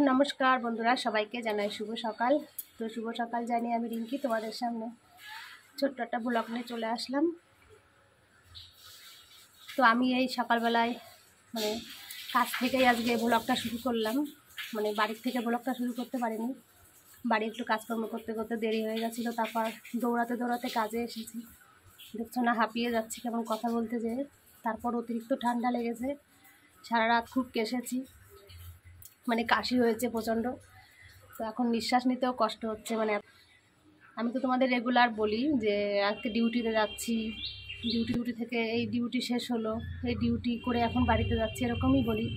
নমস্কার বন্ধুরা, সবাইকে জানাই শুভ সকাল। তো শুভ সকাল জানিয়ে আমি রিঙ্কি তোমাদের সামনে ছোট্ট একটা ব্লগ নিয়ে চলে আসলাম। তো আমি এই সকালবেলায় কাজ থেকেই আজকে ব্লগটা শুরু করলাম। বাড়ির থেকে ব্লগটা শুরু করতে পারিনি, বাড়ি একটু কাজকর্ম করতে করতে দেরি হয়ে গেছিলো। তারপর দৌড়াতে দৌড়াতে কাজে এসেছি, দেখছো না হাঁপিয়ে যাচ্ছি কেমন কথা বলতে যেয়ে। তারপর অতিরিক্ত ঠান্ডা লেগেছে, সারা রাত খুব কেশেছি, কাশি হয়েছে প্রচণ্ড। তো এখন নিঃশ্বাস নিতেও কষ্ট হচ্ছে। আমি তো তোমাদের রেগুলার বলি যে আজকে ডিউটিতে যাচ্ছি, ডিউটি থেকে এই ডিউটি শেষ হলো, এই ডিউটি করে এখন বাড়িতে যাচ্ছি, এরকমই বলি।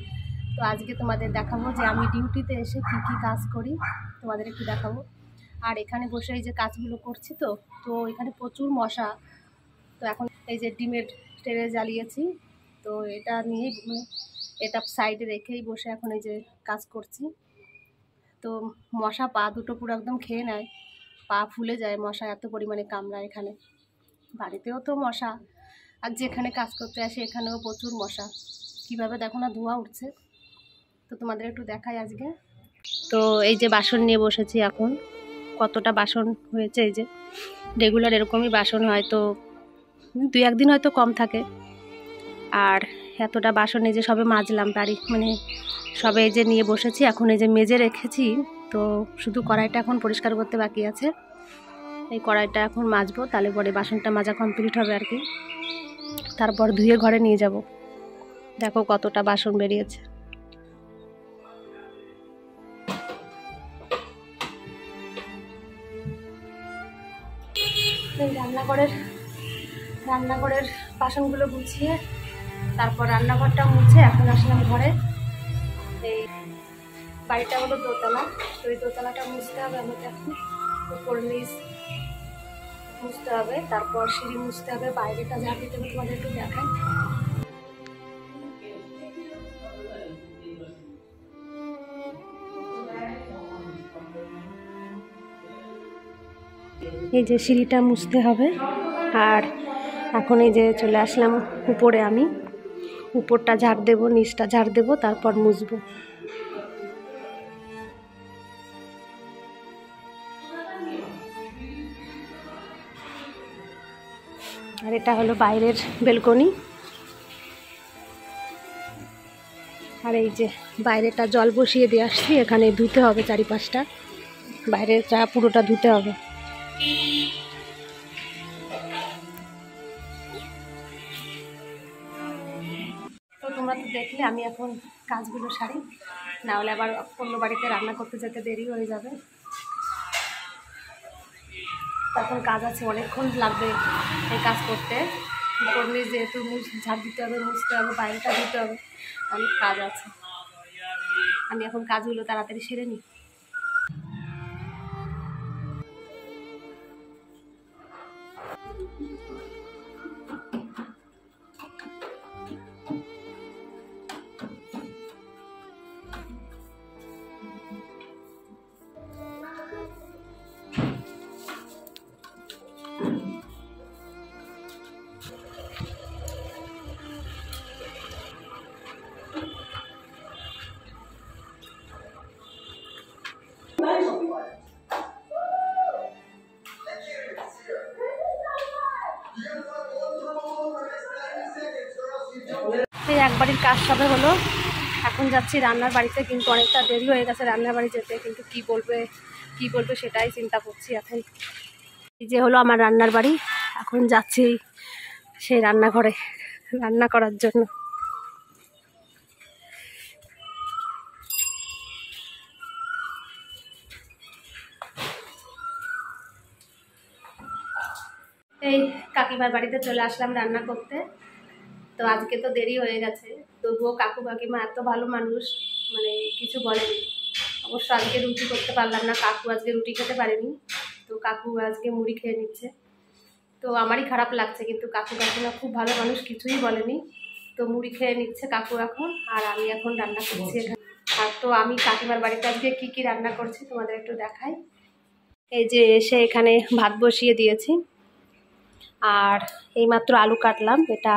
তো আজকে তোমাদের দেখাবো যে আমি ডিউটিতে এসে কী কী কাজ করি, তোমাদের একটু দেখাবো। আর এখানে বসে এই যে কাজগুলো করছি, তো এখানে প্রচুর মশা। তো এখন এই যে ডিমের ট্রে জ্বালিয়েছি, তো এটা নিয়ে এটা সাইডে রেখেই বসে এখন এই যে কাজ করছি। তো মশা পা দুটো পুরো একদম খেয়ে নেয়, পা ফুলে যায়, মশা এত পরিমাণে কামড়ায় এখানে। বাড়িতেও তো মশা, আর যেখানে কাজ করতে আসে এখানেও প্রচুর মশা। কিভাবে দেখো না ধোঁয়া উঠছে। তো তোমাদের একটু দেখাই আজকে। তো এই যে বাসন নিয়ে বসেছি এখন, কতটা বাসন হয়েছে। এই যে রেগুলার এরকমই বাসন হয়, তো 2-1 দিন হয়তো কম থাকে। আর এতটা বাসন এই যে সবে মাজলাম, তারই সবে এই যে নিয়ে বসেছি, এখন এই যে মেজে রেখেছি। তো শুধু কড়াইটা এখন পরিষ্কার করতে বাকি আছে, এই কড়াইটা এখন মাজবো, তাহলে পরে বাসনটা মাজা কমপ্লিট হবে আর কি। তারপর ধুয়ে ঘরে নিয়ে যাব। দেখো কতটা বাসন বেরিয়েছে। এই রান্নাঘরের বাসনগুলো গুছিয়ে তারপর রান্নাঘরটা মুছে এখন আসলাম ঘরে। এই বাড়িটা হলো দোতলা, তো এই দোতলাটা মুছতে হবে আমাকে এখন। উপর নিচ মুছতে হবে, তারপর সিঁড়ি মুছতে হবে, বাইরেটা ঝাড় দিতে হবে। তোমাদের একটু দেখাই। এই যে সিঁড়িটা মুছতে হবে। আর এখন এই যে চলে আসলাম উপরে, আমি উপরটা ঝাড় দেবো, নিচটা ঝাড় দেবো, তারপর মুছবো। আর এটা হলো বাইরের বেলকনি। আর এই যে বাইরেটা জল বসিয়ে দিয়ে আসছি, এখানে ধুতে হবে চারিপাশটা, বাইরেটা পুরোটা ধুতে হবে। তো তোমরা তো দেখলে, আমি এখন কাজগুলো সারি, না হলে আবার অন্য বাড়িতে রান্না করতে যেতে দেরি হয়ে যাবে। তখন কাজ আছে, অনেকক্ষণ লাগবে এই কাজ করতে। উপর নিচ যেহেতু ঝাড় দিতে হবে, মুছতে হবে, বাইরেটা ধুতে হবে, অনেক কাজ আছে। আমি এখন কাজগুলো তাড়াতাড়ি সেরে নিই। এই একবারই কাজ সবে হলো, এখন যাচ্ছি রান্নার বাড়িতে, কিন্তু অনেকটা দেরি হয়ে গেছে রান্নার বাড়ি যেতে। কিন্তু কি বলবে সেটাই চিন্তা করছি এখন। এই যে হলো আমার রান্নার বাড়ি, এখন যাচ্ছি সেই রান্নাঘরে রান্না করার জন্য। এই কাকিমার বাড়িতে চলে আসলাম রান্না করতে। তো আজকে তো দেরি হয়ে গেছে, তবুও কাকু কাকিমা এত ভালো মানুষ, কিছু বলেনি। অবশ্য আজকে রুটি করতে পারলাম না, কাকু আজকে রুটি খেতে পারেনি, তো কাকু আজকে মুড়ি খেয়ে নিচ্ছে। তো আমারই খারাপ লাগছে, কিন্তু কাকু কাকিমা খুব ভালো মানুষ, কিছুই বলেনি। তো মুড়ি খেয়ে নিচ্ছে কাকু এখন, আর আমি এখন রান্না করছি এখানে। আর তো আমি কাকিমার বাড়িতে আজকে কি কি রান্না করছি তোমাদের একটু দেখাই। এই যে এসে এখানে ভাত বসিয়ে দিয়েছি, আর এইমাত্র আলু কাটলাম। এটা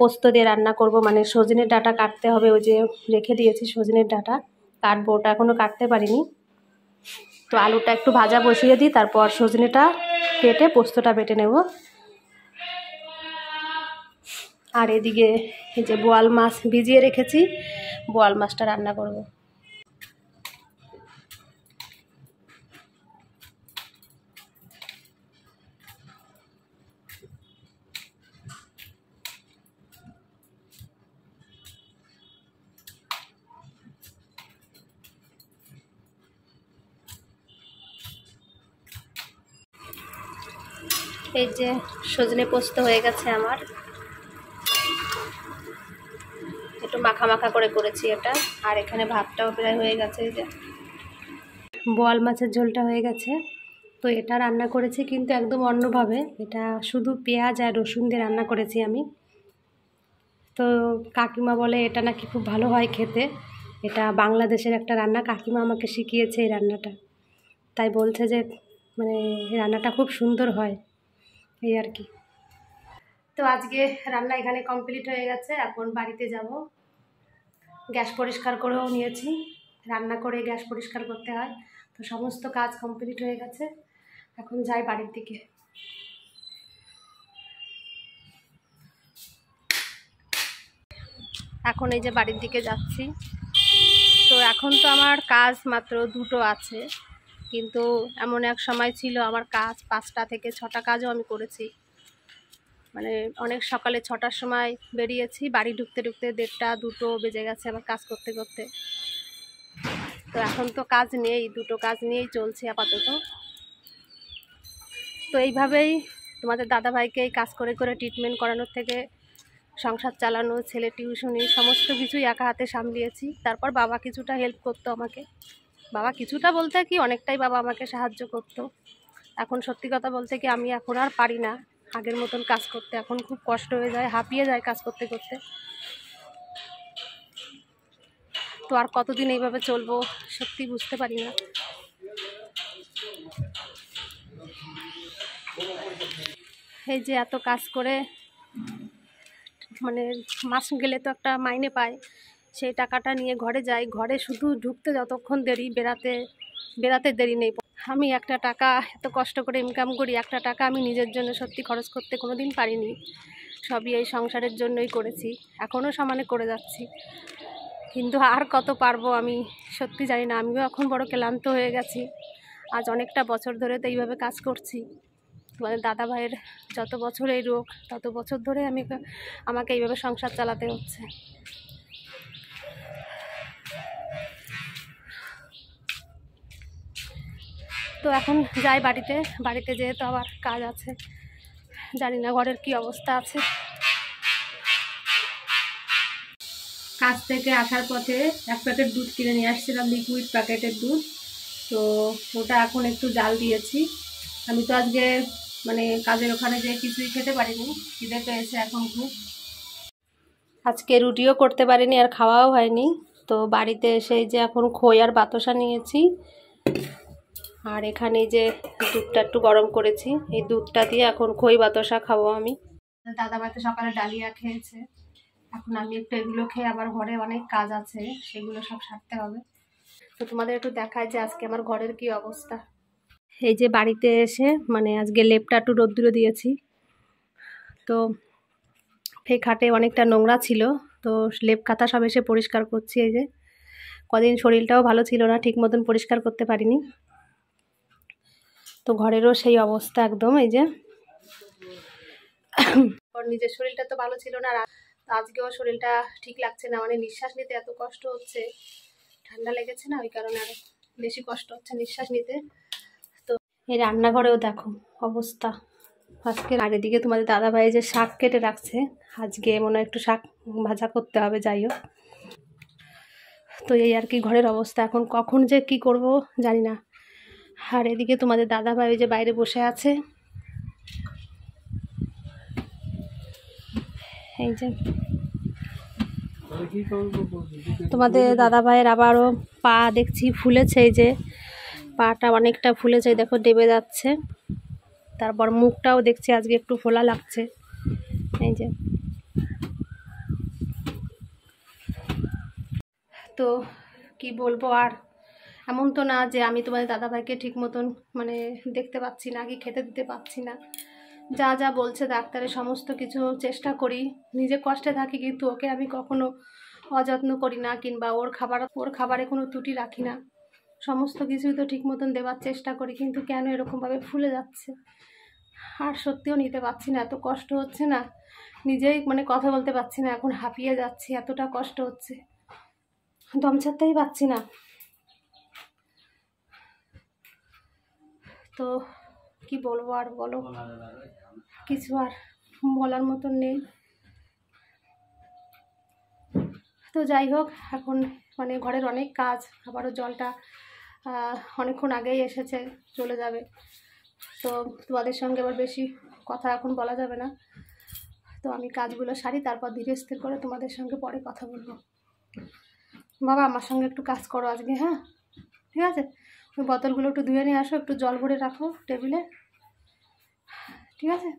পোস্ত দিয়ে রান্না করব, সজনের ডাঁটা কাটতে হবে, ওই যে রেখে দিয়েছি সজনের ডাঁটা, কাটবো, ওটা এখনও কাটতে পারিনি। তো আলুটা একটু ভাজা বসিয়ে দিই, তারপর সজনেটা কেটে পোস্তটা বেটে নেব। আর এদিকে এই যে বোয়াল মাছ ভিজিয়ে রেখেছি, বোয়াল মাছটা রান্না করব। এই যে সজনে পোস্ত হয়ে গেছে আমার, একটু মাখা মাখা করে করেছি এটা। আর এখানে ভাতটাও প্রায় হয়ে গেছে। এই যে বোয়াল মাছের ঝোলটা হয়ে গেছে। তো এটা রান্না করেছি কিন্তু একদম অন্যভাবে, এটা শুধু পেঁয়াজ আর রসুন দিয়ে রান্না করেছি আমি। তো কাকিমা বলে এটা নাকি খুব ভালো হয় খেতে, এটা বাংলাদেশের একটা রান্না, কাকিমা আমাকে শিখিয়েছে এই রান্নাটা। তাই বলছে যে মানে এই রান্নাটা খুব সুন্দর হয়, এই আর কি। তো আজকে রান্না এখানে কমপ্লিট হয়ে গেছে, এখন বাড়িতে যাব। গ্যাস পরিষ্কার করেও নিয়েছি, রান্না করে গ্যাস পরিষ্কার করতে হয়। তো সমস্ত কাজ কমপ্লিট হয়ে গেছে, এখন যাই বাড়ির দিকে। এখন এই যে বাড়ির দিকে যাচ্ছি। তো এখন তো আমার কাজ মাত্র 2টো আছে, কিন্তু এমন এক সময় ছিল আমার কাজ 5টা থেকে 6টা কাজও আমি করেছি। মানে অনেক সকালে 6টার সময় বেরিয়েছি, বাড়ি ঢুকতে ঢুকতে 1:30 2টো বেজে গেছে আমার কাজ করতে করতে। তো এখন তো কাজ নেই, 2টো কাজ নিয়েই চলছে আপাতত। তো এইভাবেই তোমাদের দাদাভাইকে এই কাজ করে করে ট্রিটমেন্ট করানোর থেকে সংসার চালানো, ছেলে টিউশনি, সমস্ত কিছুই একা হাতে সামলিয়েছি। তারপর বাবা কিছুটা হেল্প করতো আমাকে, বাবা কিছুটা বলতে কি অনেকটাই বাবা আমাকে সাহায্য করতো। এখন সত্যি কথা বলতে কি আমি এখন আর পারি না আগের মতন কাজ করতে, এখন খুব কষ্ট হয়ে যায়, হাঁপিয়ে যায় কাজ করতে করতে। তো আর কতদিন এইভাবে চলবো সত্যি বুঝতে পারি না। এই যে এত কাজ করে মানে মাস গেলে তো একটা মাইনে পায়, সেই টাকাটা নিয়ে ঘরে যাই, ঘরে শুধু ঢুকতে যতক্ষণ দেরি, বেরাতে দেরি নেই। আমি একটা টাকা এত কষ্ট করে ইনকাম করি, একটা টাকা আমি নিজের জন্য সত্যি খরচ করতে কোনো দিন পারিনি। সবই এই সংসারের জন্যই করেছি, এখনও সমানে করে যাচ্ছি, কিন্তু আর কত পারবো আমি সত্যি জানি না। আমিও এখন বড় ক্লান্ত হয়ে গেছি, আজ অনেকটা বছর ধরে তো এইভাবে কাজ করছি। মানে দাদা ভাইয়ের যত বছর এই রোগ, তত বছর ধরে আমাকে এইভাবে সংসার চালাতে হচ্ছে। তো এখন যাই বাড়িতে যেহেতু আবার কাজ আছে, জানি না ঘরের কি অবস্থা আছে। কাজ থেকে আসার পথে 1 প্যাকেট দুধ কিনে নিয়ে আসছিলাম, লিকুইড প্যাকেটের দুধ। তো ওটা এখন একটু জাল দিয়েছি। আমি তো আজকে মানে কাজের ওখানে যেয়ে কিছুই খেতে পারিনি, খিদে পেয়েছে এখন খুব। আজকে রুটিও করতে পারিনি আর খাওয়াও হয়নি। তো বাড়িতে এসে যে এখন খই আর বাতাসা নিয়েছি, আর এখানে যে দুধটা একটু গরম করেছি, এই দুধটা দিয়ে এখন খই বাতাসা খাবো আমি। দাদাভাই তো সকালে ডালিয়া খেয়েছে, এখন আমি একটু এগুলো খেয়ে আবার ঘরে অনেক কাজ আছে, সেগুলো সব সারতে হবে। তো তোমাদের একটু দেখায় যে আজকে আমার ঘরের কি অবস্থা। এই যে বাড়িতে এসে মানে আজকে লেপটা একটু রোদ্দুরে দিয়েছি, তো এই খাটে অনেকটা নোংরা ছিল, তো লেপ কাঁথা সব এসে পরিষ্কার করছি। এই যে কদিন শরীরটাও ভালো ছিল না, ঠিক মতন পরিষ্কার করতে পারিনি। তো ঘরেরও সেই অবস্থা একদম। এই যে নিজের শরীরটা তো ভালো ছিল না, আজকেও শরীরটা ঠিক লাগছে না, মানে নিঃশ্বাস নিতে এত কষ্ট হচ্ছে, ঠান্ডা লেগেছে না, ওই কারণে আরো বেশি কষ্ট হচ্ছে নিঃশ্বাস নিতে। তো এই রান্নাঘরেও দেখো অবস্থা আজকে। আর এদিকে তোমাদের দাদাভাই যে শাক কেটে রাখছে, আজকে মনে হয় একটু শাক ভাজা করতে হবে, যাই হোক। তো এই আর কি ঘরের অবস্থা, এখন কখন যে কি করব জানি না। আর এদিকে তোমাদের দাদাভাই যে বাইরে বসে আছে, এই যে তোমাদের দাদাভাইয়ের আবারও পা দেখছি ফুলেছে, এই যে পাটা অনেকটা ফুলেছে, দেখো ডেবে যাচ্ছে। তারপর মুখটাও দেখছি আজকে একটু ফোলা লাগছে, এই যে। তো কি বলবো আর, এমন তো না যে আমি তোমাদের দাদাভাইকে ঠিক মতন মানে দেখতে পাচ্ছি না, কি খেতে দিতে পাচ্ছি না। যা যা বলছে ডাক্তারের সমস্ত কিছু চেষ্টা করি, নিজে কষ্টে থাকি কিন্তু ওকে আমি কখনো অযত্ন করি না, কিংবা ওর খাবারে কোনো ত্রুটি রাখি না। সমস্ত কিছুই তো ঠিক মতন দেওয়ার চেষ্টা করি, কিন্তু কেন এরকমভাবে ফুলে যাচ্ছে আর সত্যিও নিতে পারছি না। এত কষ্ট হচ্ছে না, নিজেই মানে কথা বলতে পারছি না, এখন হাঁপিয়ে যাচ্ছি, এতটা কষ্ট হচ্ছে, দম ছাড়তেই পারছি না। তো কি বলবো আর, বলো, কিছু আর বলার মতন নেই। তো যাই হোক, এখন মানে ঘরের অনেক কাজ, আবারও জলটা অনেকক্ষণ আগেই এসেছে, চলে যাবে। তো তোমাদের সঙ্গে আবার বেশি কথা এখন বলা যাবে না। তো আমি কাজগুলো সারি, তারপর ধীরে স্থির করে তোমাদের সঙ্গে পরে কথা বলবো। বাবা আমার সঙ্গে একটু কাজ করো আজকে, হ্যাঁ ঠিক আছে? ওই বোতলগুলো একটু ধুয়ে নিয়ে আসো, একটু জল ভরে রাখো টেবিলে, ঠিক আছে?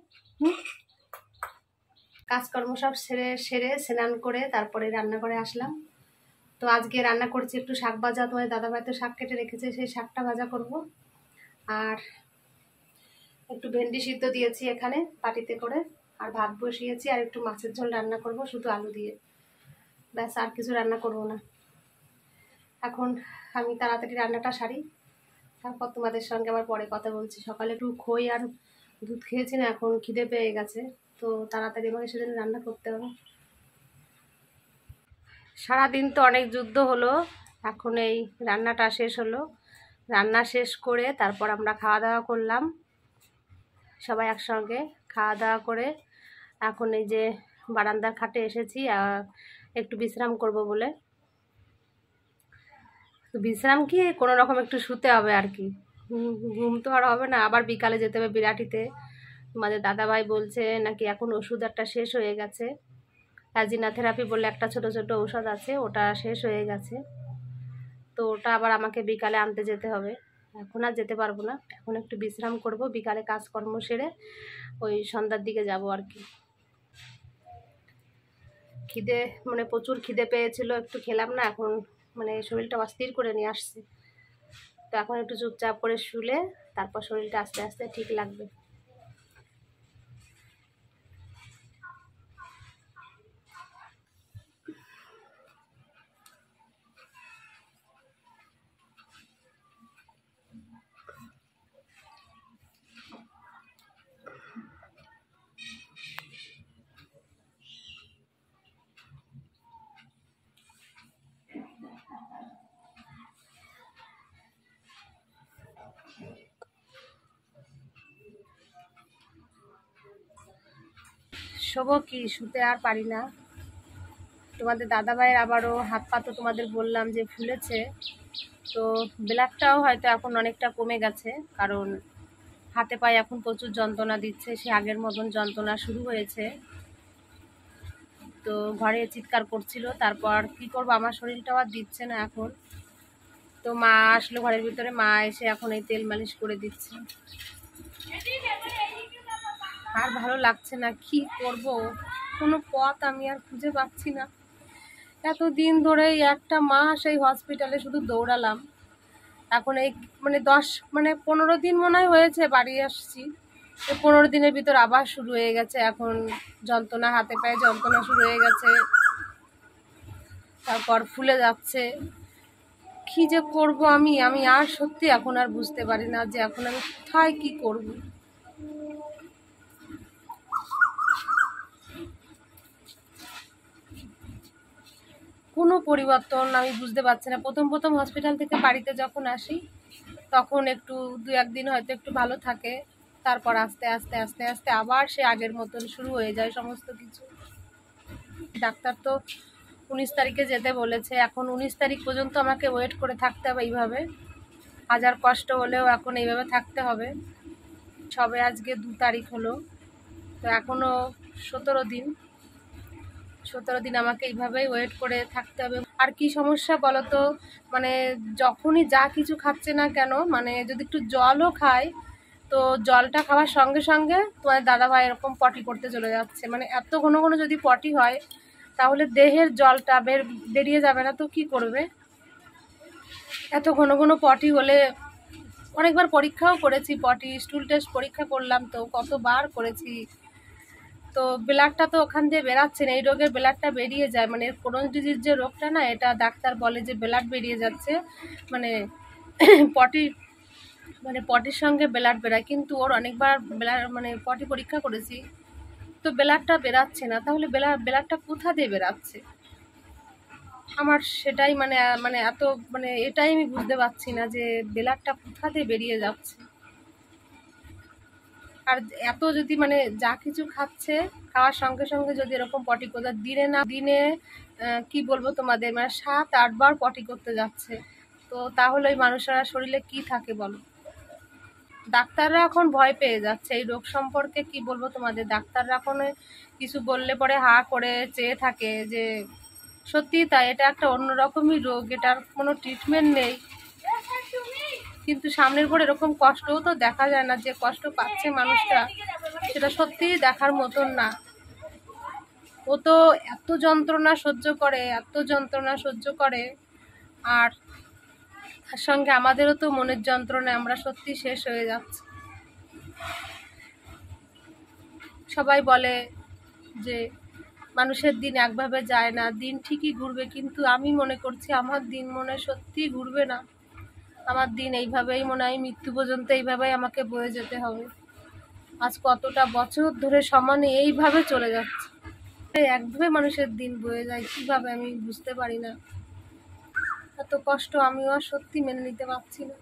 কাজকর্ম সব সেরে স্নান করে তারপরে রান্না করে আসলাম। তো আজকে রান্না করছি একটু শাক ভাজা, তোমার দাদাভাই তো শাক কেটে রেখেছে, সেই শাকটা ভাজা করব। আর একটু ভেন্ডি সিদ্ধ দিয়েছি এখানে পাটিতে করে, আর ভাত বসিয়েছি, আর একটু মাছের ঝোল রান্না করব শুধু আলু দিয়ে, ব্যাস, আর কিছু রান্না করব না। এখন আমি তাড়াতাড়ি রান্নাটা সারি, তারপর তোমাদের সঙ্গে আবার পরে কথা বলছি। সকালে একটু খই আর দুধ খেয়েছি না, এখন খিদে পেয়ে গেছে, তো তাড়াতাড়ি আমাকে সেদিন রান্না করতে হবে। সারাদিন তো অনেক যুদ্ধ হলো, এখন এই রান্নাটা শেষ হলো। রান্না শেষ করে তারপর আমরা খাওয়া দাওয়া করলাম, সবাই একসঙ্গে খাওয়া দাওয়া করে এখন এই যে বারান্দার খাটে এসেছি একটু বিশ্রাম করব বলে। তো বিশ্রাম কি, কোনো রকম একটু শুতে হবে আর কি, ঘুম তো আর হবে না। আবার বিকালে যেতে হবে বিরাটিতে, তোমাদের দাদাভাই বলছে নাকি এখন ওষুধ একটা শেষ হয়ে গেছে, অ্যাজিনা থেরাপি বলে একটা ছোট ছোট ঔষধ আছে, ওটা শেষ হয়ে গেছে। তো ওটা আবার আমাকে বিকালে আনতে যেতে হবে, এখন আর যেতে পারবো না। এখন একটু বিশ্রাম করব, বিকালে কাজকর্ম সেরে ওই সন্ধ্যার দিকে যাব আর কি। খিদে মানে প্রচুর খিদে পেয়েছিল, একটু খেলাম না, এখন মানে শরীরটা অস্থির করে নিয়ে আসছে। তো এখন একটু চুপচাপ করে শুলে তারপর শরীরটা আস্তে আস্তে ঠিক লাগবে। শোবো কি, শুতে আর পারি না। তোমাদের দাদাভাইয়ের আবারও হাত পা তো তোমাদের বললাম যে ফুলেছে, তো ব্লাডটাও হয়তো এখন অনেকটা কমে গেছে, কারণ হাতে পায়ে এখন প্রচুর যন্ত্রণা দিচ্ছে, সে আগের মতন যন্ত্রণা শুরু হয়েছে। তো ঘরে চিৎকার করছিল, তারপর কি করব, আমার শরীরটাও আর দিচ্ছে না এখন। তো মা আসলো ঘরের ভিতরে, মা এসে এখন এই তেল মালিশ করে দিচ্ছে। আর ভালো লাগছে না, কি করব, কোনো পথ আমি আর খুঁজে পাচ্ছি না। এতদিন ধরে একটা মাস এই হসপিটালে শুধু দৌড়ালাম, এখন এই মানে 15 দিন মনে হয়েছে বাড়ি আসছি, এই 15 দিনের ভিতর আবার শুরু হয়ে গেছে এখন যন্ত্রণা, হাতে পায়ে যন্ত্রণা শুরু হয়ে গেছে, তারপর ফুলে যাচ্ছে। কি যে করব আমি আর সত্যি এখন আর বুঝতে পারি না যে এখন আমি কোথায় কি করব। কোনো পরিবর্তন আমি বুঝতে পারছি না। প্রথম হসপিটাল থেকে বাড়িতে যখন আসি তখন একটু 2-1 দিন হয়তো একটু ভালো থাকে, তারপর আস্তে আস্তে আস্তে আস্তে আবার সে আগের মতন শুরু হয়ে যায় সমস্ত কিছু। ডাক্তার তো 19 তারিখে যেতে বলেছে, এখন 19 তারিখ পর্যন্ত আমাকে ওয়েট করে থাকতে হবে এইভাবে, হাজার কষ্ট হলেও এখন এইভাবে থাকতে হবে। সবে আজকে 2 তারিখ হলো, তো এখনও 17 দিন আমাকে এইভাবেই ওয়েট করে থাকতে হবে। আর কি সমস্যা বলো তো, মানে যখনই যা কিছু খাচ্ছে না কেন, মানে যদি একটু জলও খায়, তো জলটা খাওয়ার সঙ্গে সঙ্গে তোমার দাদাভাই এরকম পটি করতে চলে যাচ্ছে। মানে এত ঘন ঘন যদি পটি হয় তাহলে দেহের জলটা বেরিয়ে যাবে না, তো কি করবে? এত ঘন ঘন পটি হলে, অনেকবার পরীক্ষাও করেছি, পটি স্টুল টেস্ট পরীক্ষা করলাম, তো কতবার করেছি, তো ব্লাডটা তো ওখান দিয়ে বেরাচ্ছে না। এই রোগের ব্লাডটা বেরিয়ে যায়, মানে ক্রোনিক ডিজিজ যে রোগটা না, এটা ডাক্তার বলে যে ব্লাড বেরিয়ে যাচ্ছে, মানে পটি, মানে পটির সঙ্গে ব্লাড বেরায়, কিন্তু ওর অনেকবার ব্লাড মানে পটি পরীক্ষা করেছি, তো ব্লাডটা বেরাচ্ছে না। তাহলে ব্লাডটা কোথা দিয়ে বেরাচ্ছে? আমার সেটাই মানে মানে এত মানে এটাই আমি বুঝতে পারছি না যে ব্লাডটা কোথা দিয়ে বেরিয়ে যাচ্ছে। আর এত যদি মানে যা কিছু খাচ্ছে, খাওয়ার সঙ্গে সঙ্গে যদি এরকম পটি করতে, দিনে কি বলবো তোমাদের, মানে 7-8 বার পটি করতে যাচ্ছে, তো তাহলে ওই মানুষেরা শরীরে কি থাকে বলো? ডাক্তাররা এখন ভয় পেয়ে যাচ্ছে এই রোগ সম্পর্কে। কি বলবো তোমাদের, ডাক্তাররা এখন কিছু বললে পরে হা করে চেয়ে থাকে, যে সত্যি তাই, এটা একটা অন্যরকমই রোগ, এটার কোনো ট্রিটমেন্ট নেই, কিন্তু সামনের পর এরকম কষ্টও তো দেখা যায় না, যে কষ্ট পাচ্ছে মানুষটা সেটা সত্যিই দেখার মতন না। ও তো এত যন্ত্রণা সহ্য করে, এত যন্ত্রণা সহ্য করে, আর তার সঙ্গে আমাদেরও তো মনের যন্ত্রণা, আমরা সত্যি শেষ হয়ে যাচ্ছি। সবাই বলে যে মানুষের দিন একভাবে যায় না, দিন ঠিকই ঘুরবে, কিন্তু আমি মনে করছি আমার দিন মনে সত্যি ঘুরবে না। আমার দিন এইভাবেই মনে হয় মৃত্যু পর্যন্ত এইভাবেই আমাকে বয়ে যেতে হবে। আজ কতটা বছর ধরে সমানে এইভাবে চলে যাচ্ছে, একভাবে মানুষের দিন বয়ে যায়, কিভাবে আমি বুঝতে পারি না। এত কষ্ট আমিও আর সত্যি মেনে নিতে পারছি না।